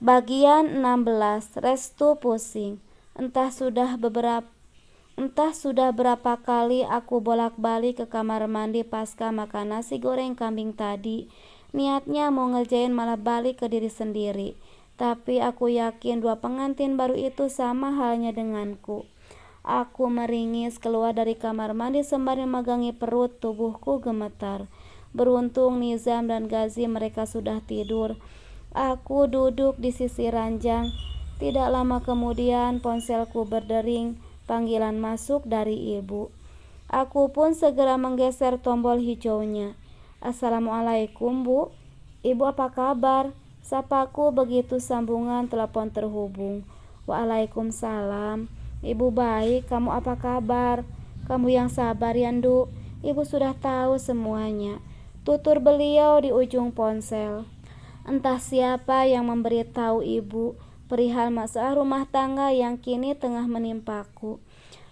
Bagian 16. Restu pusing. Entah sudah berapa kali aku bolak-balik ke kamar mandi pasca makan nasi goreng kambing tadi. Niatnya mau ngerjain malah balik ke diri sendiri. Tapi aku yakin dua pengantin baru itu sama halnya denganku. Aku meringis keluar dari kamar mandi sembari memegangi perut, tubuhku gemetar. Beruntung Nizam dan Gazi mereka sudah tidur. Aku duduk di sisi ranjang. Tidak lama kemudian ponselku berdering. Panggilan masuk dari ibu. Aku pun segera menggeser tombol hijaunya. Assalamualaikum, Bu. Ibu apa kabar? Sapaku begitu sambungan telepon terhubung. Waalaikumsalam. Ibu baik, kamu apa kabar? Kamu yang sabar ya, Ndu. Ibu sudah tahu semuanya. Tutur beliau di ujung ponsel. Entah siapa yang memberitahu ibu perihal masalah rumah tangga yang kini tengah menimpaku.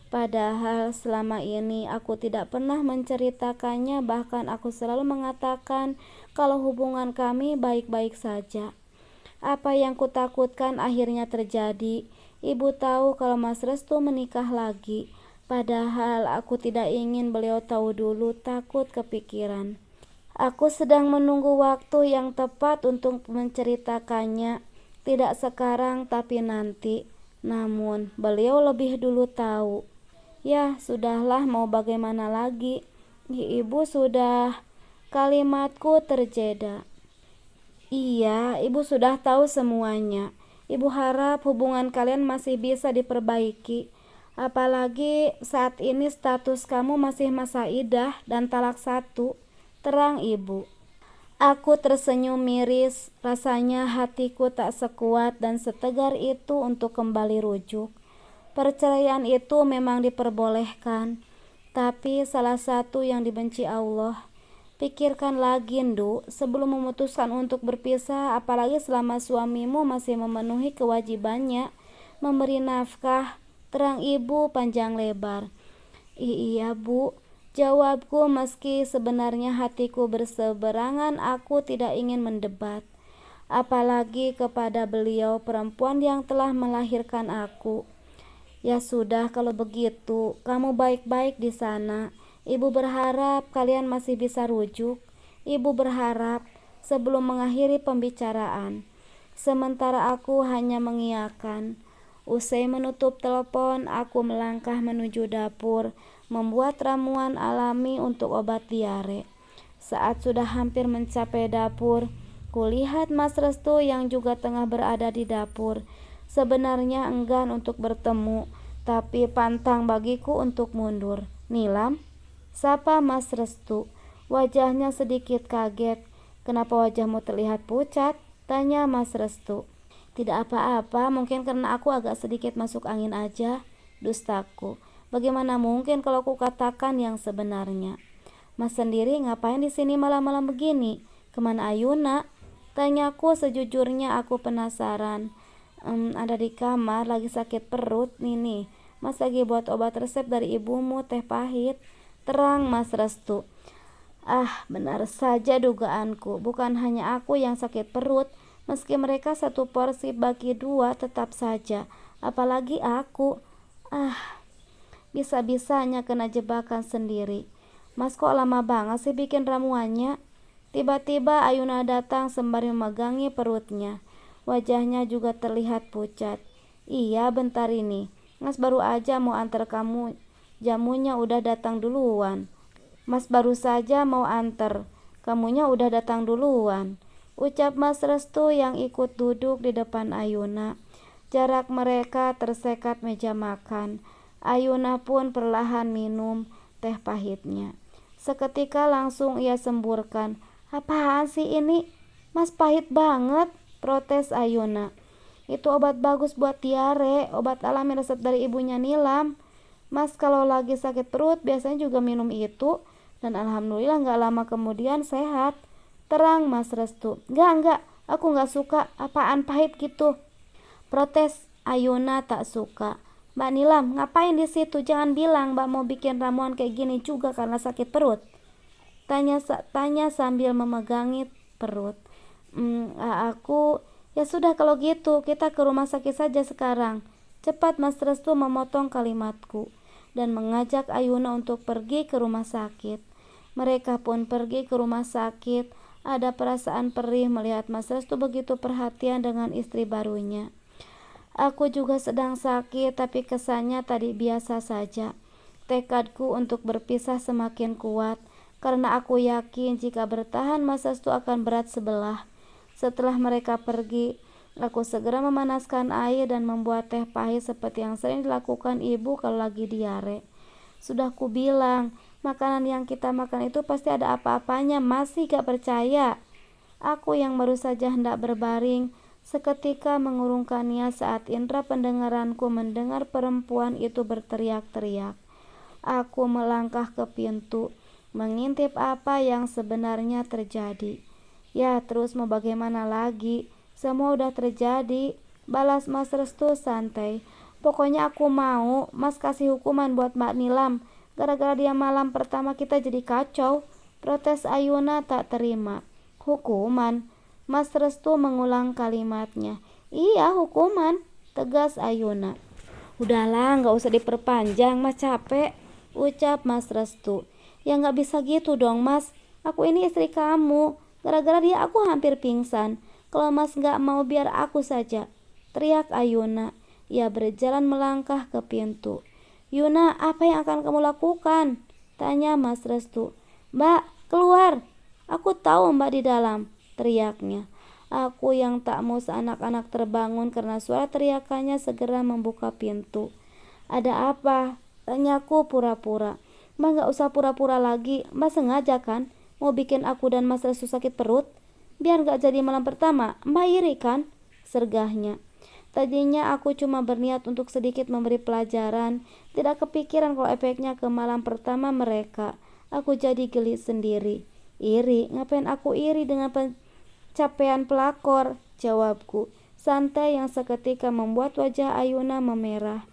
Padahal selama ini aku tidak pernah menceritakannya, bahkan aku selalu mengatakan kalau hubungan kami baik-baik saja. Apa yang kutakutkan akhirnya terjadi. Ibu tahu kalau Mas Restu menikah lagi. Padahal aku tidak ingin beliau tahu dulu, takut kepikiran. Aku sedang menunggu waktu yang tepat untuk menceritakannya. Tidak sekarang tapi nanti. Namun beliau lebih dulu tahu. Ya sudahlah, mau bagaimana lagi. Ibu sudah. Kalimatku terjeda. Iya, ibu sudah tahu semuanya. Ibu harap hubungan kalian masih bisa diperbaiki. Apalagi saat ini status kamu masih masa idah dan talak satu. Terang ibu. Aku tersenyum miris, rasanya hatiku tak sekuat dan setegar itu untuk kembali rujuk. Perceraian itu memang diperbolehkan, tapi salah satu yang dibenci Allah. Pikirkan lagi, Ndu, sebelum memutuskan untuk berpisah, apalagi selama suamimu masih memenuhi kewajibannya, memberi nafkah. Terang ibu panjang lebar. Iya, Bu. Jawabku meski sebenarnya hatiku berseberangan. Aku tidak ingin mendebat. Apalagi kepada beliau, perempuan yang telah melahirkan aku. Ya sudah kalau begitu, kamu baik-baik di sana. Ibu berharap kalian masih bisa rujuk. Ibu berharap sebelum mengakhiri pembicaraan. Sementara aku hanya mengiyakan. Usai menutup telepon, aku melangkah menuju dapur, membuat ramuan alami untuk obat diare. Saat sudah hampir mencapai dapur, kulihat Mas Restu yang juga tengah berada di dapur. Sebenarnya enggan untuk bertemu, tapi pantang bagiku untuk mundur. Nilam, sapa Mas Restu. Wajahnya sedikit kaget. Kenapa wajahmu terlihat pucat? Tanya Mas Restu. Tidak apa-apa, mungkin karena aku agak sedikit masuk angin aja. Dustaku. Bagaimana mungkin kalau aku katakan yang sebenarnya? Mas sendiri ngapain di sini malam-malam begini? Kemana Ayuna? Tanyaku sejujurnya, aku penasaran. Ada di kamar, lagi sakit perut. Nih, Mas lagi buat obat resep dari ibumu, teh pahit. Terang Mas Restu. Ah, benar saja dugaanku. Bukan hanya aku yang sakit perut. Meski mereka satu porsi bagi dua, tetap saja. Apalagi aku. Bisa-bisanya kena jebakan sendiri. Mas kok lama banget sih bikin ramuannya? Tiba-tiba Ayuna datang sembari memegangi perutnya. Wajahnya juga terlihat pucat. Iya, bentar ini. Mas baru aja mau antar kamu. Jamunya udah datang duluan. Mas baru saja mau antar. Kamunya udah datang duluan. Ucap Mas Restu yang ikut duduk di depan Ayuna. Jarak mereka tersekat meja makan. Ayuna pun perlahan minum teh pahitnya. Seketika langsung ia semburkan. Apaan sih ini? Mas pahit banget, protes Ayuna. Itu obat bagus buat diare, obat alami resep dari ibunya Nilam. Mas kalau lagi sakit perut biasanya juga minum itu. Dan alhamdulillah gak lama kemudian sehat. Terang Mas Restu. Enggak, aku gak suka, apaan pahit gitu, protes Ayuna tak suka. Mbak Nilam, ngapain di situ? Jangan bilang Mbak mau bikin ramuan kayak gini juga karena sakit perut. Tanya sambil memegangi perut. Aku Ya sudah kalau gitu, kita ke rumah sakit saja sekarang. Cepat Mas Restu memotong kalimatku dan mengajak Ayuna untuk pergi ke rumah sakit. Mereka pun pergi ke rumah sakit. Ada perasaan perih melihat Mas Restu begitu perhatian dengan istri barunya. Aku juga sedang sakit, tapi kesannya tadi biasa saja. Tekadku untuk berpisah semakin kuat, karena aku yakin jika bertahan Mas Restu akan berat sebelah. Setelah mereka pergi, aku segera memanaskan air dan membuat teh pahit seperti yang sering dilakukan ibu kalau lagi diare. Sudah kubilang, makanan yang kita makan itu pasti ada apa-apanya, masih gak percaya. Aku yang baru saja hendak berbaring, seketika mengurungkannya saat indera pendengaranku mendengar perempuan itu berteriak-teriak. Aku melangkah ke pintu, mengintip apa yang sebenarnya terjadi. Ya, terus mau bagaimana lagi? Semua udah terjadi, balas Mas Restu santai. Pokoknya aku mau Mas kasih hukuman buat Mbak Nilam. Gara-gara dia malam pertama kita jadi kacau. Protes Ayuna tak terima. Hukuman? Mas Restu mengulang kalimatnya. Iya, hukuman, tegas Ayuna. Udahlah, gak usah diperpanjang, Mas capek, ucap Mas Restu. Ya gak bisa gitu dong Mas, aku ini istri kamu. Gara-gara dia aku hampir pingsan. Kalau Mas gak mau biar aku saja, teriak Ayuna. Ia berjalan melangkah ke pintu. Yuna, apa yang akan kamu lakukan? Tanya Mas Restu. Mbak, keluar. Aku tahu Mbak di dalam, teriaknya. Aku yang tak mau seanak-anak terbangun karena suara teriakannya segera membuka pintu. Ada apa? Tanyaku pura-pura. Mbak gak usah pura-pura lagi. Mbak sengaja kan mau bikin aku dan Mas Restu sakit perut? Biar gak jadi malam pertama. Mbak iri kan? Sergahnya. Tadinya aku cuma berniat untuk sedikit memberi pelajaran. Tidak kepikiran kalau efeknya ke malam pertama mereka. Aku jadi geli sendiri. Iri? Ngapain aku iri dengan pencapaian pelakor? Jawabku santai yang seketika membuat wajah Ayuna memerah.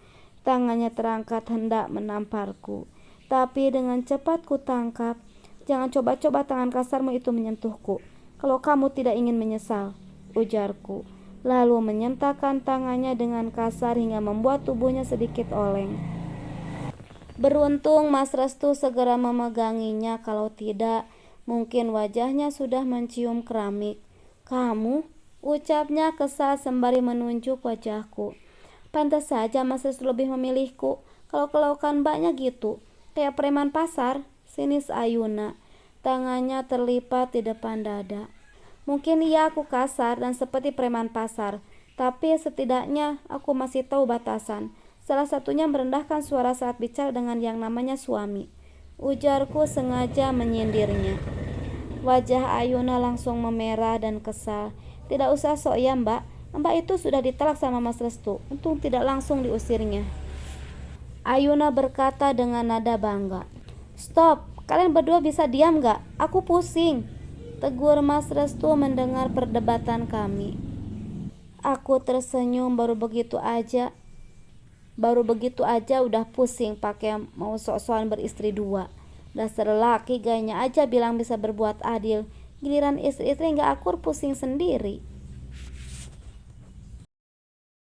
Tangannya terangkat hendak menamparku, tapi dengan cepat ku tangkap. Jangan coba-coba tangan kasarmu itu menyentuhku. Kalau kamu tidak ingin menyesal, ujarku. Lalu menyentakkan tangannya dengan kasar hingga membuat tubuhnya sedikit oleng. Beruntung Mas Restu segera memeganginya, kalau tidak, mungkin wajahnya sudah mencium keramik. Kamu? Ucapnya kesal sembari menunjuk wajahku. Pantas saja Mas Restu lebih memilihku. Kalau kelakuan mbaknya gitu, kayak preman pasar, sinis Ayuna. Tangannya terlipat di depan dada. Mungkin iya aku kasar dan seperti preman pasar, tapi setidaknya aku masih tahu batasan. Salah satunya merendahkan suara saat bicara dengan yang namanya suami. Ujarku sengaja menyindirnya. Wajah Ayuna langsung memerah dan kesal. Tidak usah sok ya mbak. Mbak itu sudah ditalak sama Mas Restu. Untung tidak langsung diusirnya. Ayuna berkata dengan nada bangga. Stop, kalian berdua bisa diam gak? Aku pusing, tegur Mas Restu mendengar perdebatan kami. Aku tersenyum. Baru begitu aja udah pusing pakai mau sok-sokan beristri dua. Dasar laki gayanya aja bilang bisa berbuat adil. Giliran istri-istri gak akur pusing sendiri.